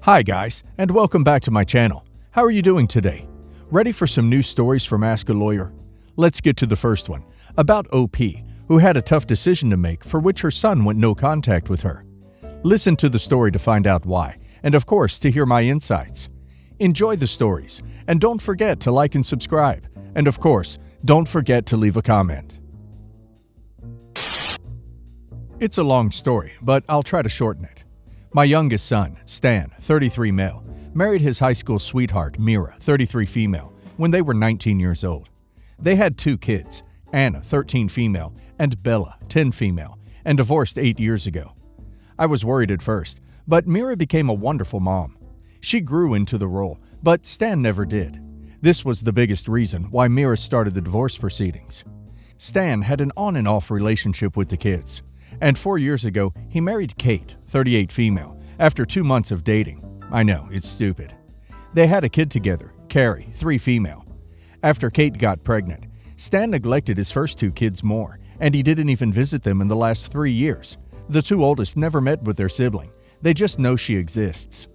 Hi guys, and welcome back to my channel. How are you doing today? Ready for some news stories from Ask a Lawyer? Let's get to the first one, about OP, who had a tough decision to make for which her son went no contact with her. Listen to the story to find out why, and of course to hear my insights. Enjoy the stories, and don't forget to like and subscribe, and of course, don't forget to leave a comment. It's a long story, but I'll try to shorten it. My youngest son, Stan, 33 male, married his high school sweetheart, Mira, 33 female, when they were 19 years old. They had 2 kids, Anna, 13 female, and Bella, 10 female, and divorced 8 years ago. I was worried at first, but Mira became a wonderful mom. She grew into the role, but Stan never did. This was the biggest reason why Mira started the divorce proceedings. Stan had an on and off relationship with the kids, and 4 years ago, he married Kate, 38 female, after 2 months of dating. I know, it's stupid. They had a kid together, Carrie, 3 female. After Kate got pregnant, Stan neglected his first 2 kids more, and he didn't even visit them in the last 3 years. The 2 oldest never met with their sibling. They just know she exists.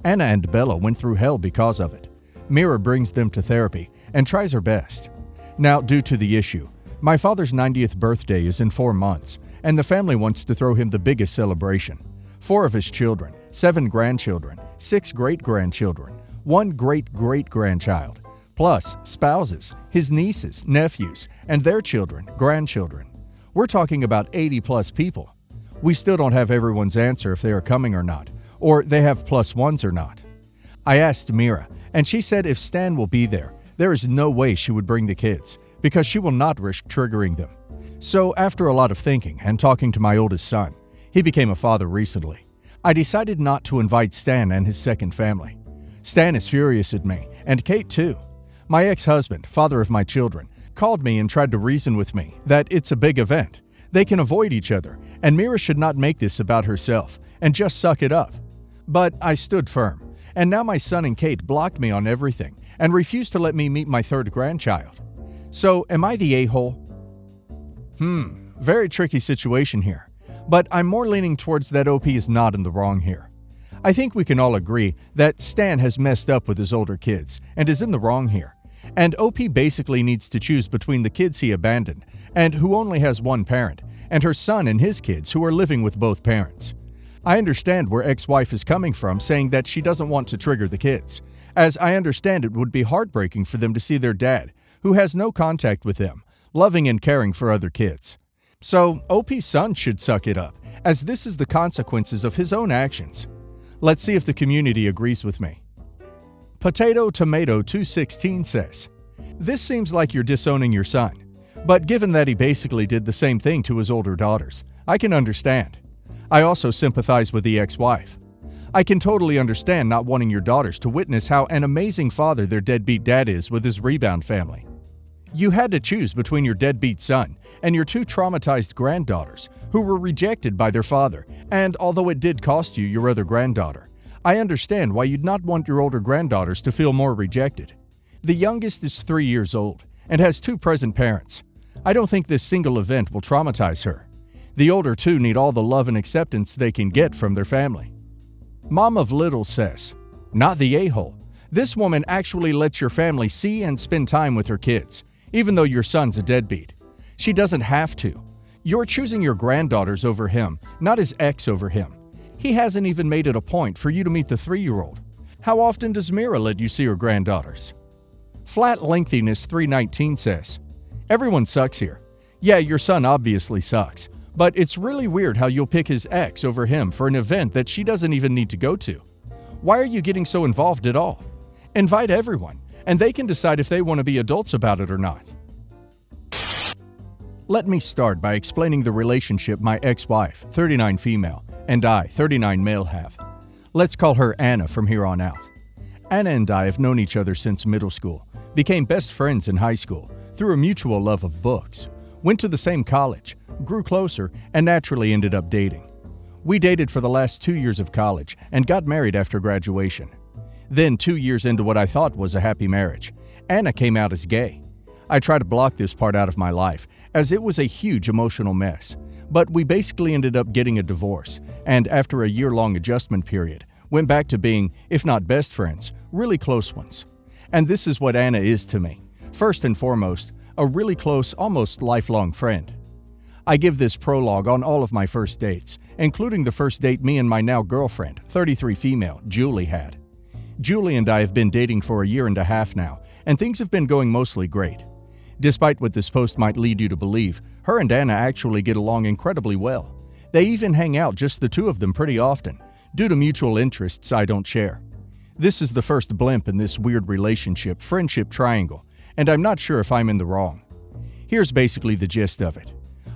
Anna and Bella went through hell because of it. Mira brings them to therapy and tries her best. Now, due to the issue, my father's 90th birthday is in 4 months, and the family wants to throw him the biggest celebration. 4 of his children, 7 grandchildren, 6 great-grandchildren, 1 great-great-grandchild, plus spouses, his nieces, nephews, and their children, grandchildren. We're talking about 80-plus people. We still don't have everyone's answer if they are coming or not, or they have +1s or not. I asked Mira, and she said if Stan will be there, there is no way she would bring the kids, because she will not risk triggering them. So after a lot of thinking and talking to my oldest son, he became a father recently, I decided not to invite Stan and his second family. Stan is furious at me, and Kate too. My ex-husband, father of my children, called me and tried to reason with me that it's a big event. They can avoid each other, and Mira should not make this about herself and just suck it up. But I stood firm, and now my son and Kate blocked me on everything and refused to let me meet my 3rd grandchild. So am I the a-hole? Very tricky situation here, but I'm more leaning towards that OP is not in the wrong here. I think we can all agree that Stan has messed up with his older kids and is in the wrong here, and OP basically needs to choose between the kids he abandoned and who only has 1 parent, and her son and his kids who are living with both parents. I understand where ex-wife is coming from saying that she doesn't want to trigger the kids, as I understand it would be heartbreaking for them to see their dad, who has no contact with them, loving and caring for other kids. So OP's son should suck it up, as this is the consequences of his own actions. Let's see if the community agrees with me. Potato Tomato 216 says, "This seems like you're disowning your son, but given that he basically did the same thing to his older daughters, I can understand. I also sympathize with the ex-wife. I can totally understand not wanting your daughters to witness how an amazing father their deadbeat dad is with his rebound family. You had to choose between your deadbeat son and your 2 traumatized granddaughters who were rejected by their father, and although it did cost you your other granddaughter, I understand why you'd not want your older granddaughters to feel more rejected. The youngest is 3 years old and has 2 present parents. I don't think this single event will traumatize her. The older 2 need all the love and acceptance they can get from their family." Mom of Little says, "Not the a-hole. This woman actually lets your family see and spend time with her kids, even though your son's a deadbeat. She doesn't have to. You're choosing your granddaughters over him, not his ex over him. He hasn't even made it a point for you to meet the 3-year-old. How often does Mira let you see her granddaughters?" Flat Lengthiness 319 says, "Everyone sucks here. Yeah, your son obviously sucks, but it's really weird how you'll pick his ex over him for an event that she doesn't even need to go to. Why are you getting so involved at all? Invite everyone, and they can decide if they want to be adults about it or not." Let me start by explaining the relationship my ex-wife, 39 female, and I, 39 male, have. Let's call her Anna from here on out. Anna and I have known each other since middle school, became best friends in high school through a mutual love of books, went to the same college, grew closer, and naturally ended up dating. We dated for the last 2 years of college and got married after graduation. Then 2 years into what I thought was a happy marriage, Anna came out as gay. I tried to block this part out of my life, as it was a huge emotional mess, but we basically ended up getting a divorce, and after a year-long adjustment period, went back to being, if not best friends, really close ones. And this is what Anna is to me. First and foremost, a really close, almost lifelong friend. I give this prologue on all of my first dates, including the first date me and my now girlfriend, 33 female, Julie had. Julie and I have been dating for a year and a half now, and things have been going mostly great. Despite what this post might lead you to believe, her and Anna actually get along incredibly well. They even hang out, just the two of them, pretty often, due to mutual interests I don't share. This is the first blimp in this weird friendship triangle, and I'm not sure if I'm in the wrong. Here's basically the gist of it.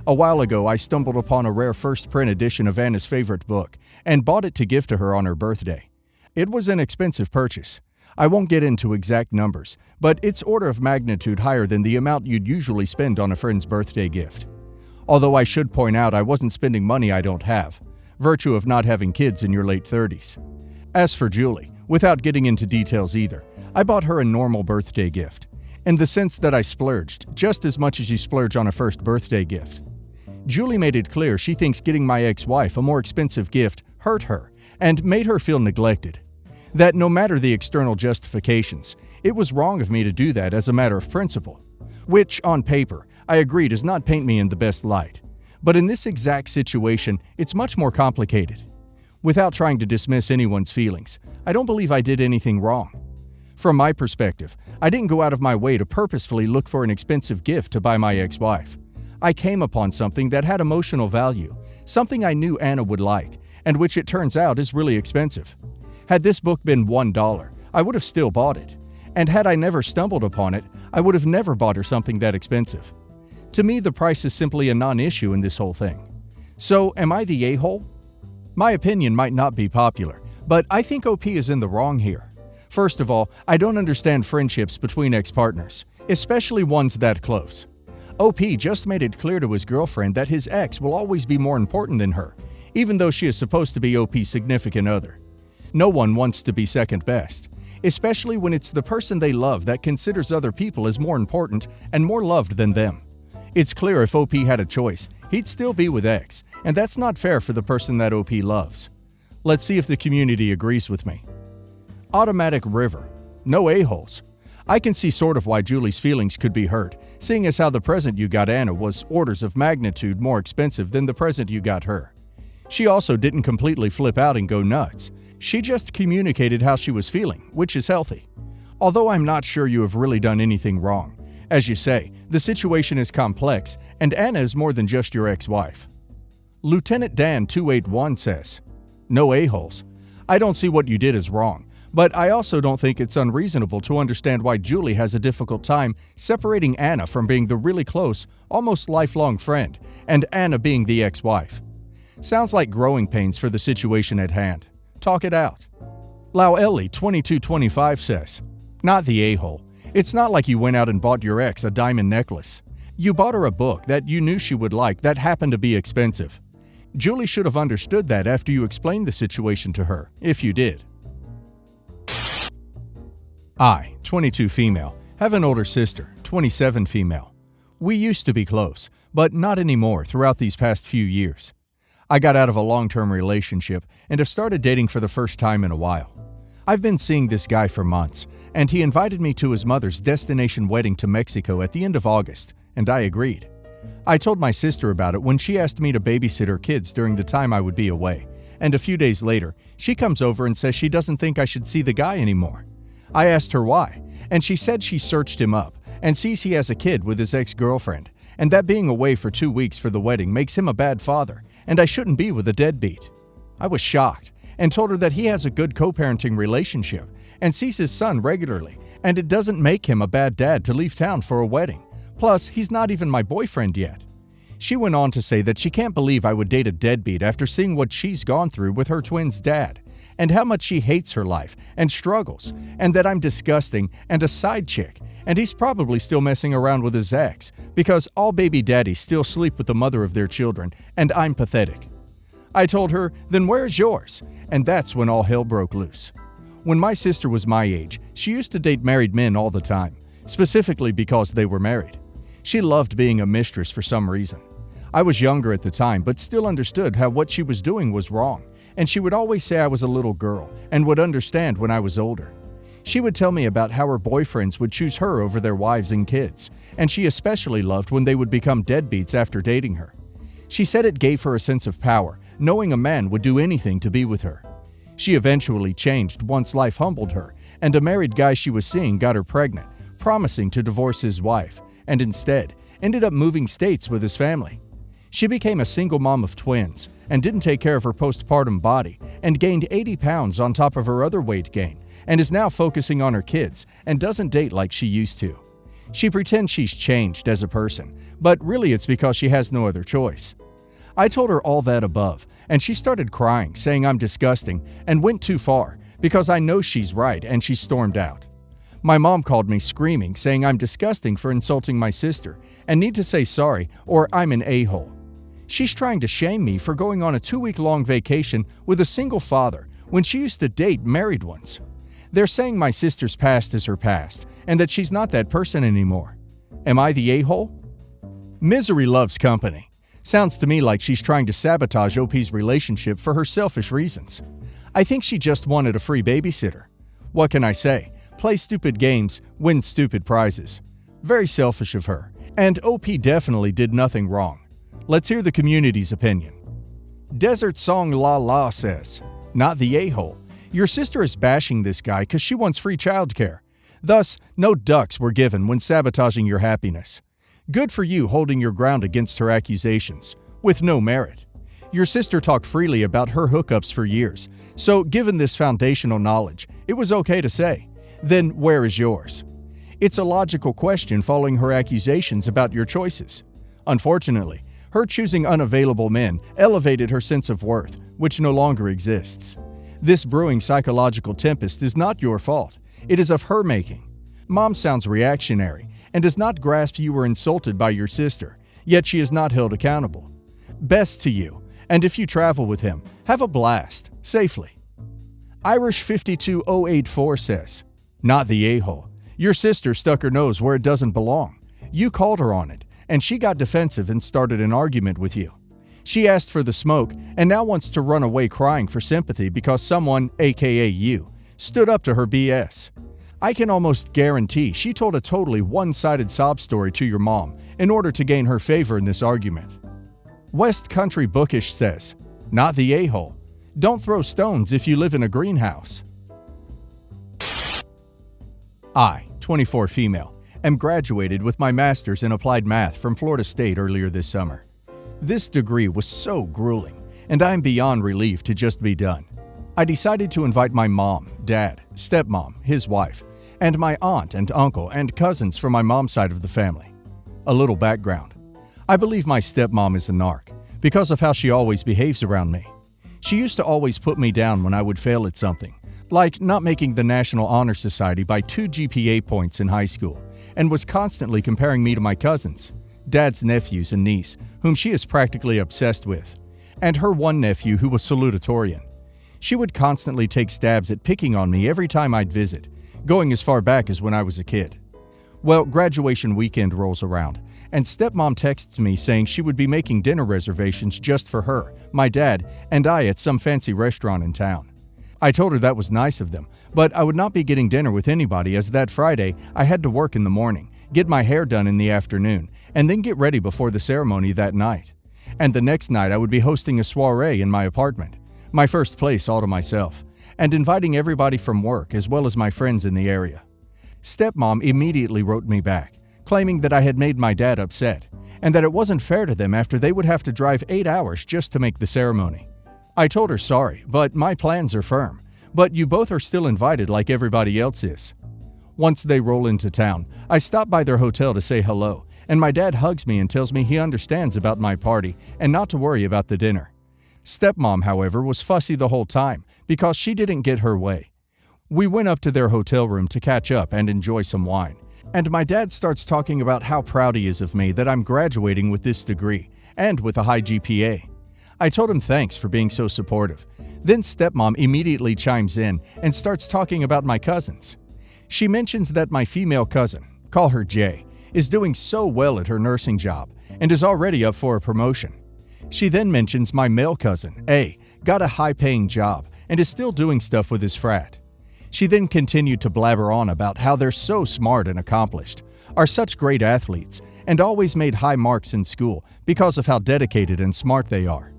A while ago, I stumbled upon a rare first print edition of Anna's favorite book and bought it to give to her on her birthday. It was an expensive purchase. I won't get into exact numbers, but it's order of magnitude higher than the amount you'd usually spend on a friend's birthday gift. Although I should point out I wasn't spending money I don't have, virtue of not having kids in your late 30s. As for Julie, without getting into details either, I bought her a normal birthday gift, in the sense that I splurged just as much as you splurge on a first birthday gift. Julie made it clear she thinks getting my ex-wife a more expensive gift hurt her and made her feel neglected. That no matter the external justifications, it was wrong of me to do that as a matter of principle, which, on paper, I agree does not paint me in the best light. But in this exact situation, it's much more complicated. Without trying to dismiss anyone's feelings, I don't believe I did anything wrong. From my perspective, I didn't go out of my way to purposefully look for an expensive gift to buy my ex-wife. I came upon something that had emotional value, something I knew Anna would like, and which it turns out is really expensive. Had this book been $1, I would have still bought it. And had I never stumbled upon it, I would have never bought her something that expensive. To me, the price is simply a non-issue in this whole thing. So, am I the a-hole? My opinion might not be popular, but I think OP is in the wrong here. First of all, I don't understand friendships between ex-partners, especially ones that close. OP just made it clear to his girlfriend that his ex will always be more important than her, even though she is supposed to be OP's significant other. No one wants to be second best, especially when it's the person they love that considers other people as more important and more loved than them. It's clear if OP had a choice, he'd still be with X, and that's not fair for the person that OP loves. Let's see if the community agrees with me. Automatic River. No a-holes. I can see sort of why Julie's feelings could be hurt, seeing as how the present you got Anna was orders of magnitude more expensive than the present you got her. She also didn't completely flip out and go nuts. She just communicated how she was feeling, which is healthy. Although I'm not sure you have really done anything wrong. As you say, the situation is complex, and Anna is more than just your ex-wife. Lieutenant Dan 281 says, "No a-holes. I don't see what you did as wrong, but I also don't think it's unreasonable to understand why Julie has a difficult time separating Anna from being the really close, almost lifelong friend, and Anna being the ex-wife. Sounds like growing pains for the situation at hand. Talk it out." Lauelli 2225 says, "Not the a-hole. It's not like you went out and bought your ex a diamond necklace. You bought her a book that you knew she would like that happened to be expensive. Julie should have understood that after you explained the situation to her, if you did." I, 22 female, have an older sister, 27 female. We used to be close, but not anymore throughout these past few years. I got out of a long-term relationship and have started dating for the first time in a while. I've been seeing this guy for months, and he invited me to his mother's destination wedding to Mexico at the end of August, and I agreed. I told my sister about it when she asked me to babysit her kids during the time I would be away, and a few days later, she comes over and says she doesn't think I should see the guy anymore. I asked her why, and she said she searched him up and sees he has a kid with his ex-girlfriend, and that being away for 2 weeks for the wedding makes him a bad father, and I shouldn't be with a deadbeat. I was shocked and told her that he has a good co-parenting relationship and sees his son regularly, and it doesn't make him a bad dad to leave town for a wedding. Plus, he's not even my boyfriend yet. She went on to say that she can't believe I would date a deadbeat after seeing what she's gone through with her twin's dad, and how much she hates her life and struggles, and that I'm disgusting and a side chick, and he's probably still messing around with his ex, because all baby daddies still sleep with the mother of their children, and I'm pathetic. I told her, then where's yours? And that's when all hell broke loose. When my sister was my age, she used to date married men all the time, specifically because they were married. She loved being a mistress for some reason. I was younger at the time, but still understood how what she was doing was wrong, and she would always say I was a little girl and would understand when I was older. She would tell me about how her boyfriends would choose her over their wives and kids, and she especially loved when they would become deadbeats after dating her. She said it gave her a sense of power, knowing a man would do anything to be with her. She eventually changed once life humbled her, and a married guy she was seeing got her pregnant, promising to divorce his wife, and instead ended up moving states with his family. She became a single mom of twins and didn't take care of her postpartum body and gained 80 pounds on top of her other weight gain, and is now focusing on her kids and doesn't date like she used to. She pretends she's changed as a person, but really it's because she has no other choice. I told her all that above, and she started crying, saying I'm disgusting, and went too far, because I know she's right, and she stormed out. My mom called me screaming, saying I'm disgusting for insulting my sister, and need to say sorry, or I'm an a-hole. She's trying to shame me for going on a 2-week-long vacation with a single father when she used to date married ones. They're saying my sister's past is her past, and that she's not that person anymore. Am I the a-hole? Misery loves company. Sounds to me like she's trying to sabotage OP's relationship for her selfish reasons. I think she just wanted a free babysitter. What can I say? Play stupid games, win stupid prizes. Very selfish of her, and OP definitely did nothing wrong. Let's hear the community's opinion. Desert Song La La says, not the a-hole. Your sister is bashing this guy because she wants free childcare. Thus, no ducks were given when sabotaging your happiness. Good for you holding your ground against her accusations, with no merit. Your sister talked freely about her hookups for years, so given this foundational knowledge, it was okay to say. Then where is yours? It's a logical question following her accusations about your choices. Unfortunately, her choosing unavailable men elevated her sense of worth, which no longer exists. This brewing psychological tempest is not your fault. It is of her making. Mom sounds reactionary and does not grasp you were insulted by your sister, yet she is not held accountable. Best to you, and if you travel with him, have a blast, safely. Irish 52084 says, not the a-hole. Your sister stuck her nose where it doesn't belong. You called her on it, and she got defensive and started an argument with you. She asked for the smoke and now wants to run away crying for sympathy because someone, aka you, stood up to her BS. I can almost guarantee she told a totally one-sided sob story to your mom in order to gain her favor in this argument. West Country Bookish says, not the a-hole. Don't throw stones if you live in a greenhouse. I, 24 female, am graduated with my master's in applied math from Florida State earlier this summer. This degree was so grueling, and I am beyond relieved to just be done. I decided to invite my mom, dad, stepmom, his wife, and my aunt and uncle and cousins from my mom's side of the family. A little background. I believe my stepmom is a narc because of how she always behaves around me. She used to always put me down when I would fail at something, like not making the National Honor Society by 2 GPA points in high school, and was constantly comparing me to my cousins, dad's nephews and niece, whom she is practically obsessed with, and her one nephew who was salutatorian. She would constantly take stabs at picking on me every time I'd visit, going as far back as when I was a kid. Well, graduation weekend rolls around, and stepmom texts me saying she would be making dinner reservations just for her, my dad, and I at some fancy restaurant in town. I told her that was nice of them, but I would not be getting dinner with anybody as that Friday I had to work in the morning, get my hair done in the afternoon, and then get ready before the ceremony that night. And the next night I would be hosting a soiree in my apartment, my first place all to myself, and inviting everybody from work as well as my friends in the area. Stepmom immediately wrote me back, claiming that I had made my dad upset, and that it wasn't fair to them after they would have to drive 8 hours just to make the ceremony. I told her sorry, but my plans are firm, but you both are still invited like everybody else is. Once they roll into town, I stop by their hotel to say hello, and my dad hugs me and tells me he understands about my party and not to worry about the dinner. Stepmom, however, was fussy the whole time because she didn't get her way. We went up to their hotel room to catch up and enjoy some wine, and my dad starts talking about how proud he is of me that I'm graduating with this degree and with a high GPA. I told him thanks for being so supportive. Then stepmom immediately chimes in and starts talking about my cousins. She mentions that my female cousin, call her Jay, is doing so well at her nursing job and is already up for a promotion. She then mentions my male cousin, A, got a high-paying job, and is still doing stuff with his frat. She then continued to blabber on about how they're so smart and accomplished, are such great athletes, and always made high marks in school because of how dedicated and smart they are.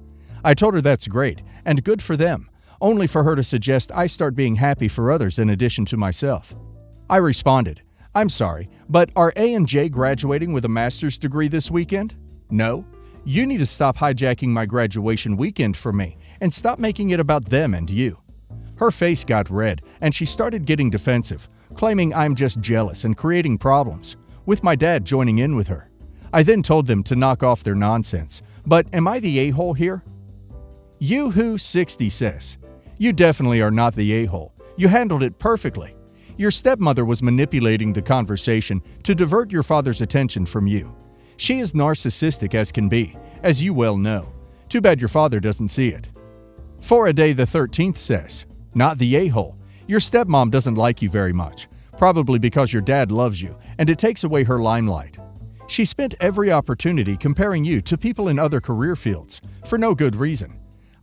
I told her that's great, and good for them, only for her to suggest I start being happy for others in addition to myself. I responded, "I'm sorry, but are A and J graduating with a master's degree this weekend? No? You need to stop hijacking my graduation weekend for me and stop making it about them and you." Her face got red and she started getting defensive, claiming I'm just jealous and creating problems, with my dad joining in with her. I then told them to knock off their nonsense, but am I the a-hole here? YooHoo60 says, "You definitely are not the a-hole. You handled it perfectly. Your stepmother was manipulating the conversation to divert your father's attention from you. She is narcissistic as can be, as you well know. Too bad your father doesn't see it." For a Day the 13th says, "Not the a-hole. Your stepmom doesn't like you very much, probably because your dad loves you and it takes away her limelight. She spent every opportunity comparing you to people in other career fields, for no good reason.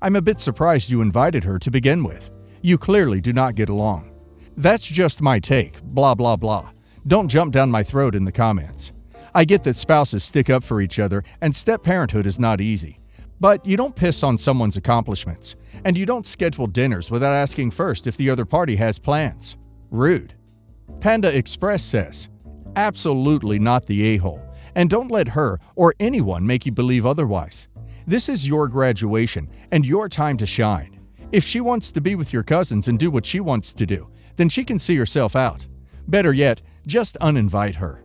I'm a bit surprised you invited her to begin with. You clearly do not get along. That's just my take, blah blah blah. Don't jump down my throat in the comments. I get that spouses stick up for each other and step-parenthood is not easy. But you don't piss on someone's accomplishments, and you don't schedule dinners without asking first if the other party has plans. Rude." Panda Express says, "Absolutely not the a-hole, and don't let her or anyone make you believe otherwise. This is your graduation and your time to shine. If she wants to be with your cousins and do what she wants to do, then she can see herself out. Better yet, just uninvite her."